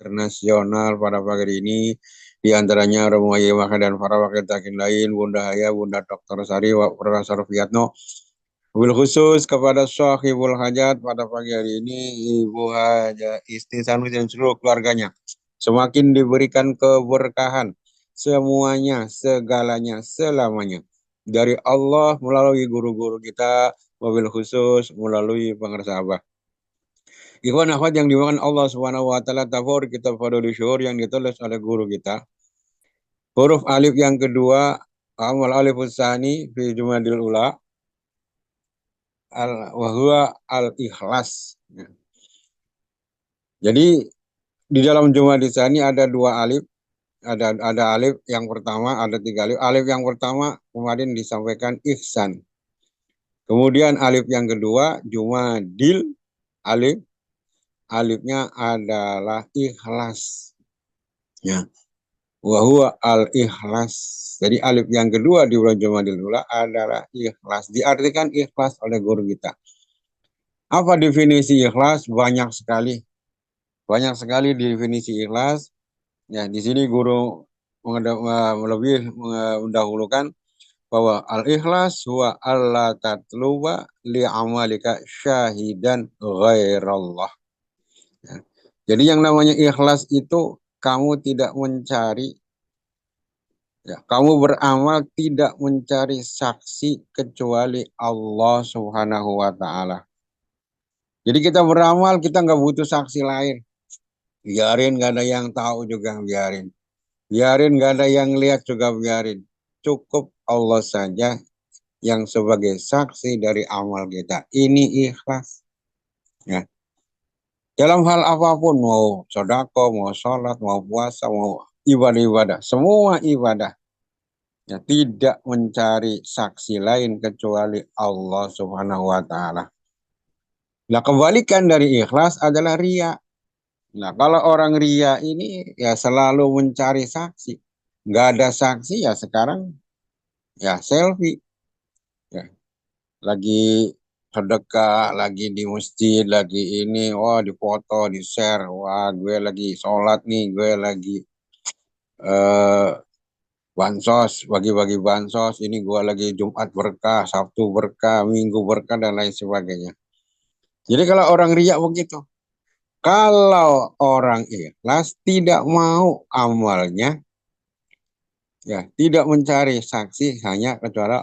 internasional pada pagi hari ini. Di antaranya Romo Yai Maka dan para wakil takin lain, Bunda Haya, Bunda Dr. Sari, Profesor Fiatno. Wabil khusus kepada Sahibul Hajat pada pagi hari ini, Ibu Haja Isti Sanusi dan seluruh keluarganya. Semakin diberikan keberkahan semuanya, segalanya, selamanya. Dari Allah melalui guru-guru kita, wabil khusus melalui pengarsa Abah. Ikhwan akhwat yang dimakan Allah Subhanahu wa taala, tafur kita Fadhul Syuhur yang ditulis oleh guru kita. Huruf alif yang kedua, amal alif tsani fi Jumadil Ula, wa huwa al-ikhlas. Jadi di dalam Jumadil tsani ada dua alif, ada alif yang pertama, ada tiga alif. Alif yang pertama kemarin disampaikan ihsan. Kemudian alif yang kedua Jumadil alif, alifnya adalah ikhlas. Ya. Wa huwa al-ikhlas. Jadi alif yang kedua di bulan Jumadil Ula adalah ikhlas. Diartikan ikhlas oleh guru kita. Apa definisi ikhlas? Banyak sekali. Banyak sekali definisi ikhlas. Ya, di sini guru lebih mendahulukan bahwa al-ikhlas huwa alla tatluba li'amalika syahidan ghairallah. Ya. Jadi yang namanya ikhlas itu kamu tidak mencari, ya, kamu beramal tidak mencari saksi kecuali Allah Subhanahu wa taala. Jadi kita beramal, kita nggak butuh saksi lain. Biarin nggak ada yang tahu juga, biarin. Biarin nggak ada yang lihat juga, biarin. Cukup Allah saja yang sebagai saksi dari amal kita. Ini ikhlas. Ya. Dalam hal apapun, mau sodako, mau sholat, mau puasa, mau ibadah-ibadah. Semua ibadah. Ya, tidak mencari saksi lain kecuali Allah Subhanahu wa taala. Nah, kebalikan dari ikhlas adalah riya. Nah, kalau orang riya ini ya selalu mencari saksi. Nggak ada saksi ya sekarang ya selfie. Ya, lagi sedekah, lagi di masjid, lagi ini, wah dipoto, di share, wah gue lagi sholat nih, gue lagi eh, bansos, bagi-bagi bansos, ini gue lagi Jumat berkah, Sabtu berkah, Minggu berkah, dan lain sebagainya. Jadi kalau orang riak begitu, kalau orang ikhlas tidak mau amalnya, ya tidak mencari saksi hanya kecuali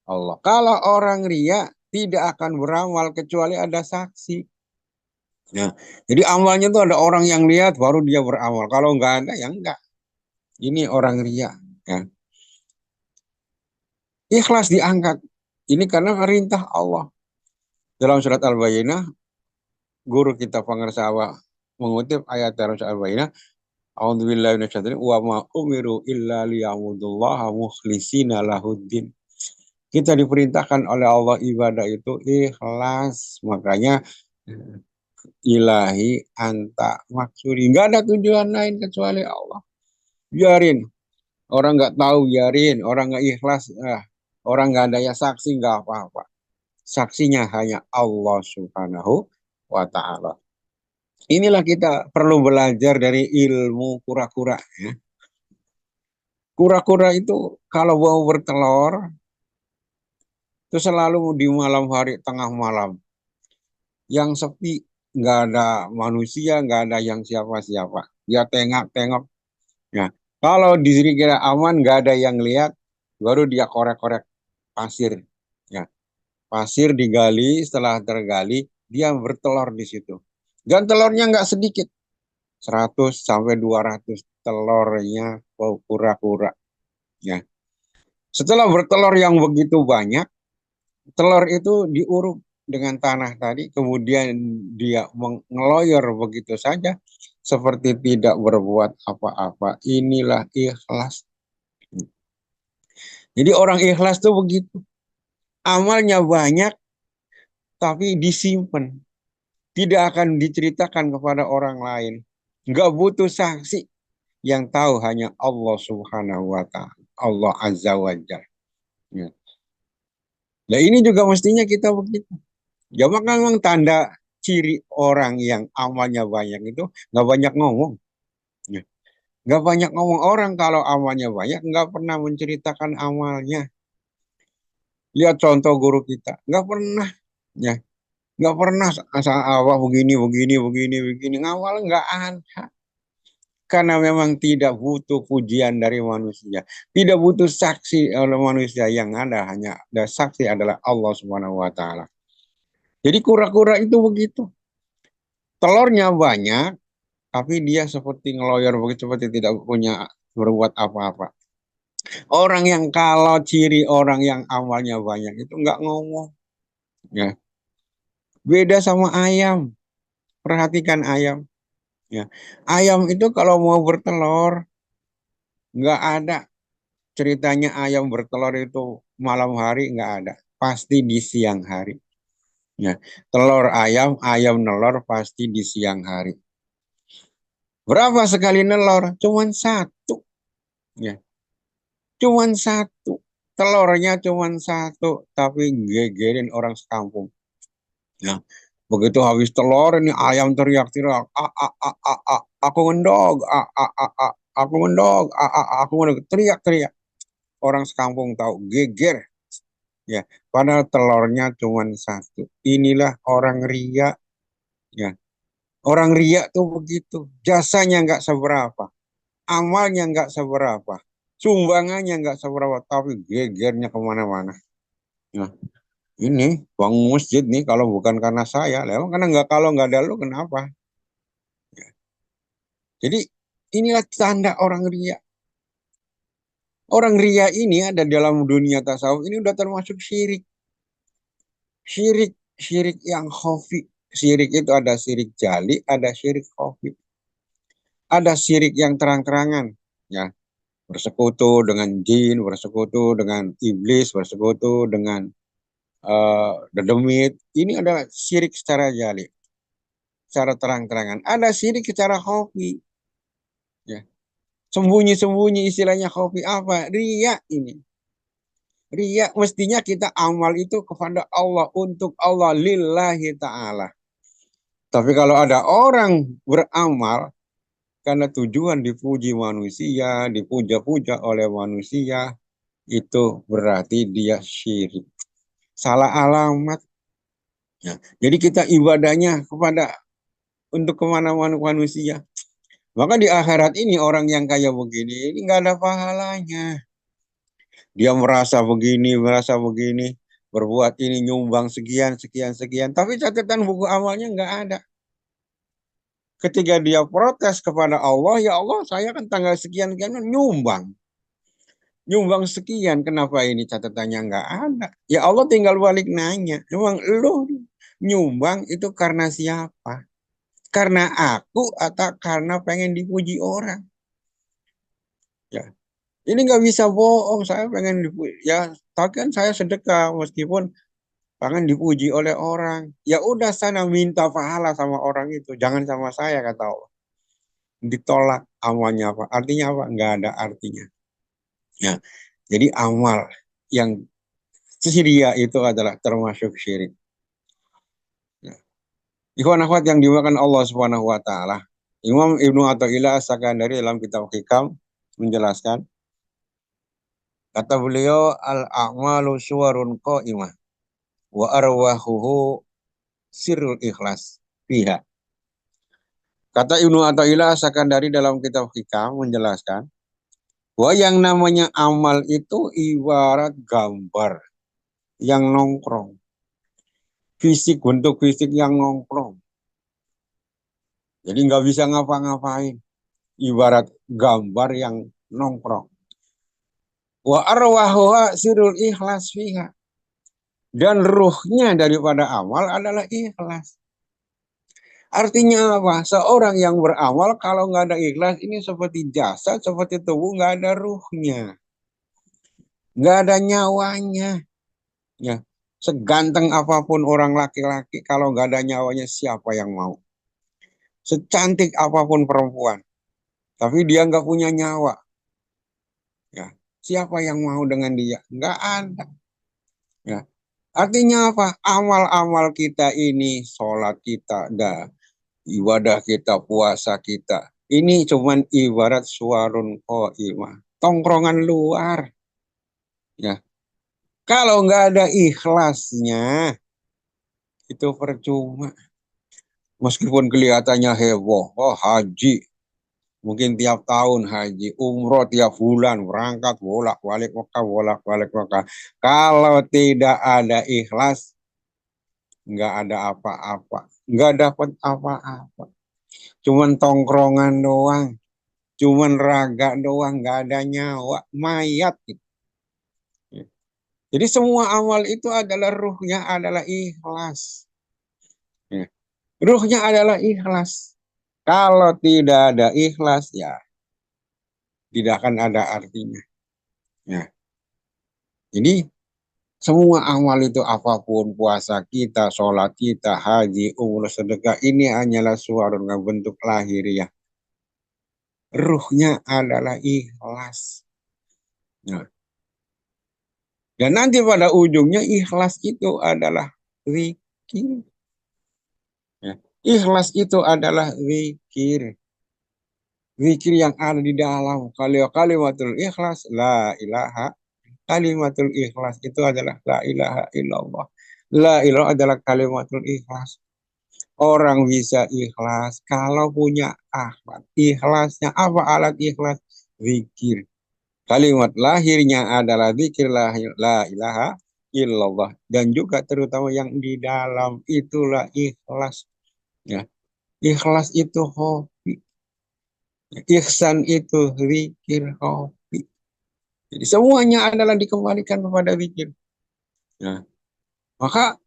Allah. Kalau orang riak tidak akan beramal kecuali ada saksi. Ya, jadi amalnya itu ada orang yang lihat baru dia beramal. Kalau nggak ada ya enggak. Ini orang riak. Ya. Ikhlas diangkat. Ini karena perintah Allah. Dalam surat Al-Bayyinah, guru kita pengarsa mengutip ayat dalam surat Al-Bayyinah, a'udzubillahi minasyaitonir wa ma umiru illa liya'budullaha mukhlishina lahuddin. Kita diperintahkan oleh Allah ibadah itu ikhlas. Makanya ilahi anta maksudi. Enggak ada tujuan lain kecuali Allah. Biarin. Orang nggak tahu, biarin. Orang nggak ikhlas, orang nggak ada ya saksi, nggak apa-apa. Saksinya hanya Allah Subhanahu wa ta'ala. Inilah kita perlu belajar dari ilmu kura-kura. Ya. Kura-kura itu kalau mau bertelur, itu selalu di malam hari, tengah malam. Yang sepi, nggak ada manusia, nggak ada yang siapa-siapa. Dia tengok-tengok. Ya. Kalau di sini kira aman, nggak ada yang lihat, baru dia korek-korek pasir. Ya. Pasir digali, setelah tergali, dia bertelur di situ. Dan telurnya nggak sedikit. 100 sampai 200 telurnya kura-kura. Ya. Setelah bertelur yang begitu banyak, telur itu diuruk dengan tanah tadi, kemudian dia mengeloyor begitu saja, seperti tidak berbuat apa-apa. Inilah ikhlas. Jadi orang ikhlas tuh begitu. Amalnya banyak, tapi disimpan. Tidak akan diceritakan kepada orang lain. Nggak butuh saksi. Yang tahu hanya Allah Subhanahu wa ta'ala. Allah Azza wa Jalla. Ya. Nah ini juga mestinya kita begitu. Ya memang tanda ciri orang yang amalnya banyak itu nggak banyak ngomong. Nggak banyak ngomong orang kalau amalnya banyak, nggak pernah menceritakan amalnya. Lihat contoh guru kita, nggak pernah, ya, nggak pernah asal awal begini, begini, begini, begini. Ngawal nggak ada. Karena memang tidak butuh pujian dari manusia. Tidak butuh saksi oleh manusia. Yang ada hanya ada saksi adalah Allah Subhanahu wa Ta'ala. Jadi kura-kura itu begitu. Telurnya banyak, tapi dia seperti ngeloyor begitu, seperti tidak punya berbuat apa-apa. Orang yang kalau ciri orang yang awalnya banyak itu nggak ngomong. Ya. Beda sama ayam. Perhatikan ayam. Ya. Ayam itu kalau mau bertelur, nggak ada ceritanya ayam bertelur itu malam hari, nggak ada. Pasti di siang hari. Ya. Telur ayam, ayam nelor pasti di siang hari. Berapa sekali nelor? Cuman satu. Ya. Cuman satu. Telurnya cuman satu. Tapi gegerin orang sekampung. Ya. Begitu habis telur ini ayam teriak-teriak. Aku ngendog. Aku ngendog. Aku ngendog. Teriak-teriak. Orang sekampung tahu. Geger. Ya, padahal telurnya cuma satu. Inilah orang ria. Ya, orang ria tuh begitu. Jasanya nggak seberapa, amalnya nggak seberapa, sumbangannya nggak seberapa, tapi gegernya kemana-mana. Nah, ini bangun masjid nih kalau bukan karena saya, emang karena nggak kalau nggak ada lu kenapa? Jadi inilah tanda orang ria. Orang ria ini ada dalam dunia tasawuf ini udah termasuk syirik. Syirik, syirik yang khafi. Syirik itu ada syirik jali, ada syirik khafi. Ada syirik yang terang-terangan, ya, bersekutu dengan jin, bersekutu dengan iblis, bersekutu dengan dedemit. Ini adalah syirik secara jali, secara terang-terangan. Ada syirik secara khafi, ya. Sembunyi-sembunyi istilahnya khafi apa? Riya ini. Riya mestinya kita amal itu kepada Allah, untuk Allah, lillahi ta'ala. Tapi kalau ada orang beramal karena tujuan dipuji manusia, dipuja-puja oleh manusia, itu berarti dia syirik. Salah alamat. Ya. Jadi kita ibadahnya kepada untuk kemana-mana manusia. Maka di akhirat ini orang yang kayak begini, ini nggak ada pahalanya. Dia merasa begini, berbuat ini nyumbang sekian, sekian, sekian. Tapi catatan buku amalnya nggak ada. Ketika dia protes kepada Allah, ya Allah saya kan tanggal sekian-sekian nyumbang. Nyumbang sekian, kenapa ini catatannya nggak ada? Ya Allah tinggal balik nanya, emang lu nyumbang itu karena siapa? Karena aku atau karena pengen dipuji orang? Ya, ini nggak bisa bohong, saya pengen dipuji. Ya, tapi kan saya sedekah meskipun pengen dipuji oleh orang. Ya udah sana minta pahala sama orang itu, jangan sama saya kata Allah. Ditolak amalnya apa? Artinya apa? Nggak ada artinya. Ya, jadi amal yang Syria itu adalah termasuk syirik. Ya. Ikhwan akhwat yang dimakan Allah Subhanahu wa taala. Imam Ibnu Athaillah As-Sakandari dalam kitab Hikam menjelaskan, kata beliau, al-a'malu suwarun qa'imah wa arwahuhu sirrul ikhlas fiha. Kata Ibnu Athaillah As-Sakandari dalam kitab Hikam menjelaskan bahwa yang namanya amal itu ibarat gambar yang nongkrong. Fisik, bentuk fisik yang nongkrong. Jadi nggak bisa ngapa-ngapain. Ibarat gambar yang nongkrong. Wa arwahuha sirul ikhlas fiha. Dan ruhnya daripada amal adalah ikhlas. Artinya apa? Seorang yang beramal kalau nggak ada ikhlas ini seperti jasad, seperti tubuh nggak ada ruhnya, nggak ada nyawanya. Ya, seganteng apapun orang laki-laki kalau nggak ada nyawanya siapa yang mau? Secantik apapun perempuan, tapi dia nggak punya nyawa. Ya, siapa yang mau dengan dia? Nggak ada. Ya, artinya apa? Amal-amal kita ini, sholat kita, ibadah kita, puasa kita, Ini cuman ibarat suarun qaimah, tongkrongan luar. Ya, kalau nggak ada ikhlasnya, itu percuma. Meskipun kelihatannya heboh, oh haji, mungkin tiap tahun haji, umroh tiap bulan, berangkat bolak-balik Mekah, bolak-balik Mekah. Kalau tidak ada ikhlas, nggak ada apa-apa, nggak dapat apa-apa. Cuman tongkrongan doang, cuman raga doang, nggak ada nyawa, mayat. Jadi semua amal itu adalah ruhnya adalah ikhlas. Ya. Ruhnya adalah ikhlas. Kalau tidak ada ikhlas, ya tidak akan ada artinya. Ya. Jadi semua amal itu apapun, puasa kita, sholat kita, haji, umroh, sedekah, ini hanyalah suara bentuk lahiriah. Ruhnya adalah ikhlas. Nah, dan nanti pada ujungnya ikhlas itu adalah zikir. Ya. Ikhlas itu adalah zikir. Zikir yang ada di dalam kalimatul ikhlas, la ilaha. Kalimatul ikhlas itu adalah la ilaha illallah. La ilaha adalah kalimatul ikhlas. Orang bisa ikhlas kalau punya akhlak. Ikhlasnya apa alat ikhlas? Zikir. Kalimat lahirnya adalah zikir la ilaha illallah. Dan juga terutama yang di dalam itulah ikhlas. Ya. Ikhlas itu hobi. Ihsan itu zikir hobi. Jadi semuanya adalah dikembalikan kepada zikir. Nah, maka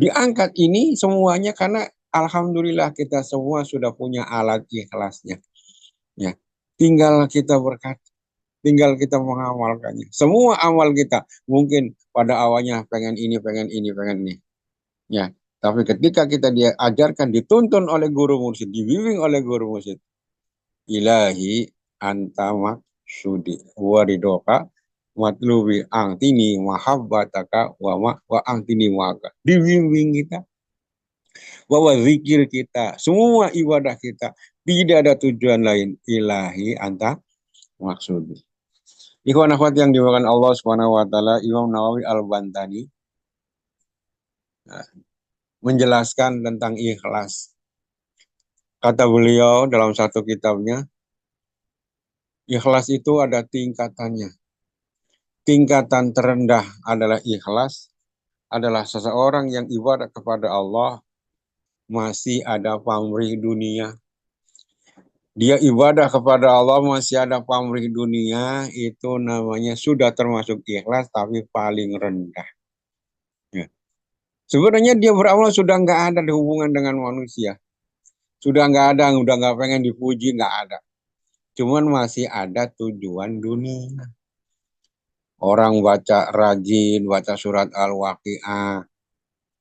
diangkat ini semuanya karena alhamdulillah kita semua sudah punya alat ikhlasnya. Ya. Tinggal kita berkata, tinggal kita mengamalkannya. Semua amal kita mungkin pada awalnya pengen ini, pengen ini, pengen ini. Ya. Tapi ketika kita diajarkan, dituntun oleh guru mursyid, dibimbing oleh guru mursyid, ilahi anta maksudi waridoka matlubi angtini mahabbataka wa angtini maka. Dibimbing kita bahwa zikir kita, semua ibadah kita tidak ada tujuan lain ilahi anta maksudi. Ikhwan akhwat yang dimakan Allah Subhanahu wa taala, Imam Nawawi Al-Bantani menjelaskan tentang ikhlas. Kata beliau dalam satu kitabnya, ikhlas itu ada tingkatannya. Tingkatan terendah adalah ikhlas, adalah seseorang yang ibadah kepada Allah masih ada pamrih dunia. Dia ibadah kepada Allah masih ada pamrih dunia, itu namanya sudah termasuk ikhlas tapi paling rendah. Ya. Sebenarnya dia beramal sudah nggak ada hubungan dengan manusia. Sudah nggak ada, udah nggak pengen dipuji, nggak ada. Cuman masih ada tujuan dunia. Orang baca rajin, baca surat Al-Waqi'ah.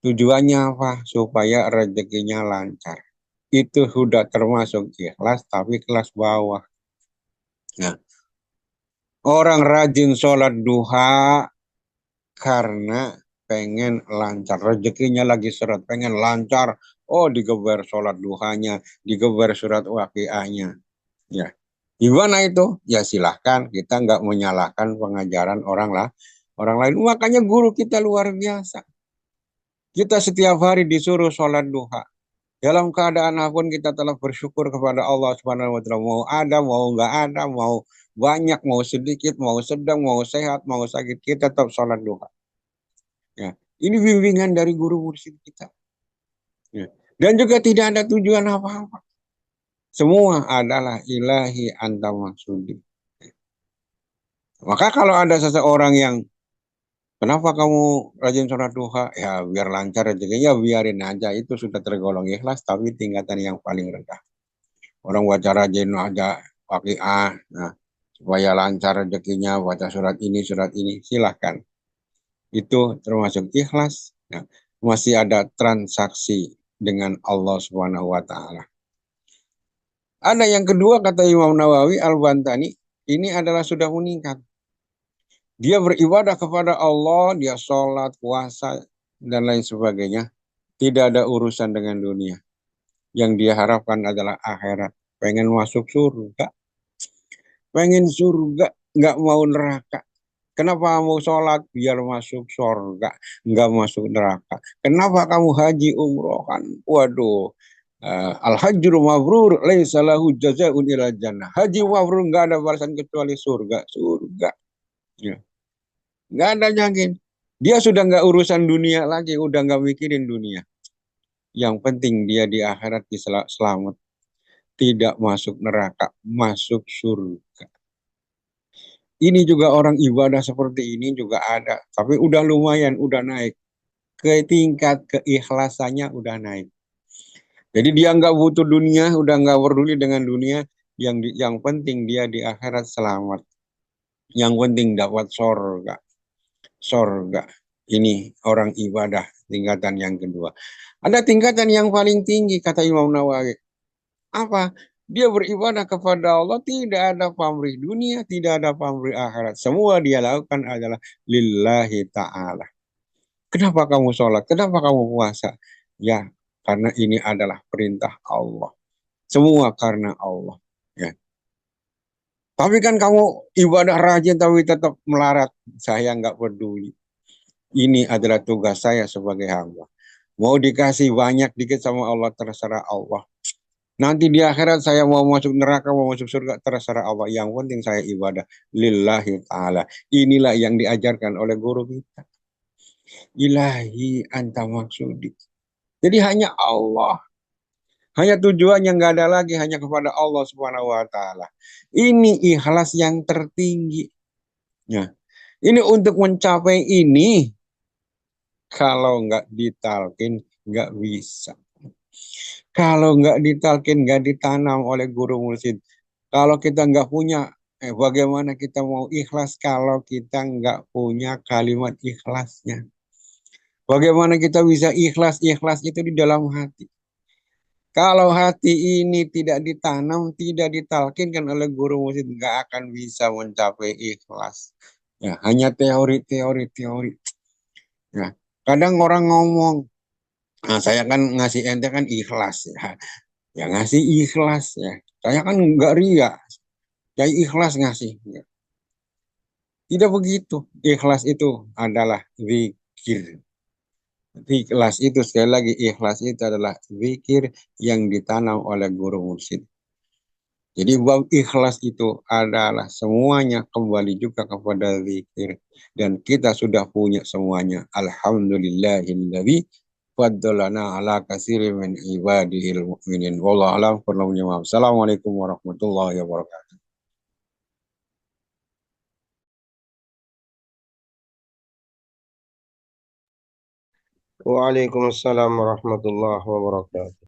Tujuannya apa? Supaya rezekinya lancar. Itu sudah termasuk ikhlas, tapi kelas bawah. Nah, orang rajin sholat duha karena pengen lancar. Rezekinya lagi seret, pengen lancar. Oh, digeber sholat duhanya, digeber surat waqiahnya. Ya, gimana itu? Ya silahkan, kita nggak menyalahkan pengajaran orang lah, orang lain. Makanya guru kita luar biasa. Kita setiap hari disuruh sholat duha. Dalam keadaan apapun kita telah bersyukur kepada Allah Subhanahu wa taala. Mau ada, mau nggak ada, mau banyak, mau sedikit, mau sedang, mau sehat, mau sakit, kita tetap sholat duha. Ya, ini bimbingan dari guru mursyid kita. Ya. Dan juga tidak ada tujuan apa-apa. Semua adalah ilahi anta maksudi. Maka kalau ada seseorang yang kenapa kamu rajin sholat duha? Ya biar lancar rezekinya, ya biarin aja. Itu sudah tergolong ikhlas, tapi tingkatan yang paling rendah. Orang baca rajin aja waqiah, nah, supaya lancar rezekinya, baca surat ini, silahkan. Itu termasuk ikhlas. Nah, masih ada transaksi dengan Allah Subhanahu wa taala. Ada yang kedua kata Imam Nawawi Al-Bantani, ini adalah sudah meningkat. Dia beribadah kepada Allah, dia sholat, puasa, dan lain sebagainya. Tidak ada urusan dengan dunia. Yang dia harapkan adalah akhirat. pengen masuk surga, pengen surga, nggak mau neraka. Kenapa kamu sholat biar masuk surga, nggak masuk neraka? Kenapa kamu haji umroh kan? Waduh, al-hajjul mabrur laisa lahu jazaa'un illa jannah. Haji mabrur nggak ada balasan kecuali surga, surga. Ya. Nggak ada yakin. Dia sudah nggak urusan dunia lagi, udah nggak mikirin dunia. Yang penting dia di akhirat selamat, tidak masuk neraka, masuk surga. Ini juga orang ibadah seperti ini juga ada, tapi udah lumayan, udah naik. Ke tingkat keikhlasannya udah naik. Jadi dia nggak butuh dunia, udah nggak peduli dengan dunia. Yang penting dia di akhirat selamat. Yang penting dapat sorga, sorga. Ini orang ibadah tingkatan yang kedua. Ada tingkatan yang paling tinggi kata Imam Nawawi. Apa? Dia beribadah kepada Allah, tidak ada pamrih dunia, tidak ada pamrih akhirat. Semua dia lakukan adalah lillahi ta'ala. Kenapa kamu sholat? Kenapa kamu puasa? Ya, karena ini adalah perintah Allah. Semua karena Allah. Ya. Tapi kan kamu ibadah rajin tapi tetap melarat. Saya nggak peduli. Ini adalah tugas saya sebagai hamba. Mau dikasih banyak dikit sama Allah, terserah Allah. Nanti di akhirat saya mau masuk neraka, mau masuk surga, terserah Allah. Yang penting saya ibadah lillahi ta'ala. Inilah yang diajarkan oleh guru kita. Ilahi anta maksudi. Jadi hanya Allah. Hanya tujuannya nggak ada lagi, hanya kepada Allah Subhanahu wa Ta'ala. Ini ikhlas yang tertinggi. Ya. Ini untuk mencapai ini, kalau nggak ditalkin, nggak bisa. Kalau nggak ditalkin, nggak ditanam oleh guru mursyid. Kalau kita nggak punya, bagaimana kita mau ikhlas kalau kita nggak punya kalimat ikhlasnya? Bagaimana kita bisa ikhlas? Ikhlas itu di dalam hati. Kalau hati ini tidak ditanam, tidak ditalkinkan oleh guru musik, nggak akan bisa mencapai ikhlas. Ya, hanya teori, teori, teori. Ya, kadang orang ngomong, nah saya kan ngasih ente kan ikhlas ya. Ya ngasih ikhlas ya. Saya kan nggak ria, saya ikhlas ngasih. Ya. Tidak begitu. Ikhlas itu adalah zikir. Ikhlas itu sekali lagi, ikhlas itu adalah zikir yang ditanam oleh guru mursyid. Jadi bab ikhlas itu adalah semuanya kembali juga kepada zikir. Dan kita sudah punya semuanya. Alhamdulillahilladzi faddalana ala katsirin min ibadihil mu'minin. Wallahu a'lam. Assalamualaikum warahmatullahi wabarakatuh. Waalaikumsalam warahmatullahi wabarakatuh.